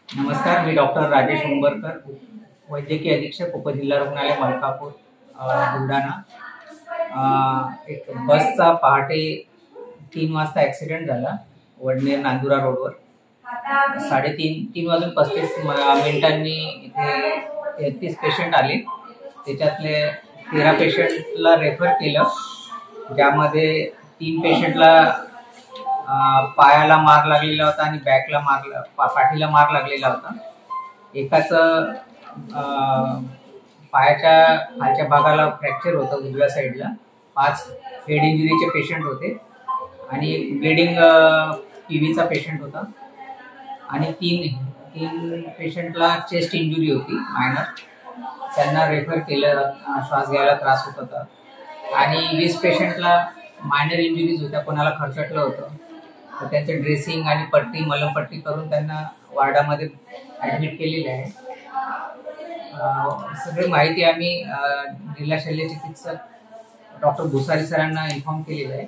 नमस्कार, मी डॉक्टर राजेश उंबरकर, वैद्यकीय अधीक्षक उपजिल्हा रुग्णालय मलकापूर बुलढाणा। एक बसचा पहाटे 3 वाजता ॲक्सिडेंट झाला वडनेर नांदुरा रोडवर। 3:30 वाजून 35 मिनिटांनी इथे 33 पेशंट आले। त्याच्यातले 13 पेशंटला रेफर केलं, ज्यामध्ये 3 पेशंटला पायाला मार लागलेला होता आणि बॅकला पाठीला मार लागलेला होता। एकाचं पायाच्या खालच्या भागाला फ्रॅक्चर होतं उजव्या साईडला। 5 हेड इंजुरीचे पेशंट होते आणि एक ब्लिडिंग पीव्हीचा पेशंट होता आणि 3 पेशंटला चेस्ट इंजुरी होती मायनर, त्यांना रेफर केलं। श्वास घ्यायला त्रास होत होता आणि 20 पेशंटला मायनर इंजुरीज होत्या, कोणाला खरचटलं होतं, तर त्यांचं ड्रेसिंग आणि मलमपट्टी करून त्यांना वार्डामध्ये ॲडमिट केलेले आहे। सगळी माहिती आम्ही जिल्हा शल्य चिकित्सक डॉक्टर भुसारी सरांना इन्फॉर्म केलेलं आहे।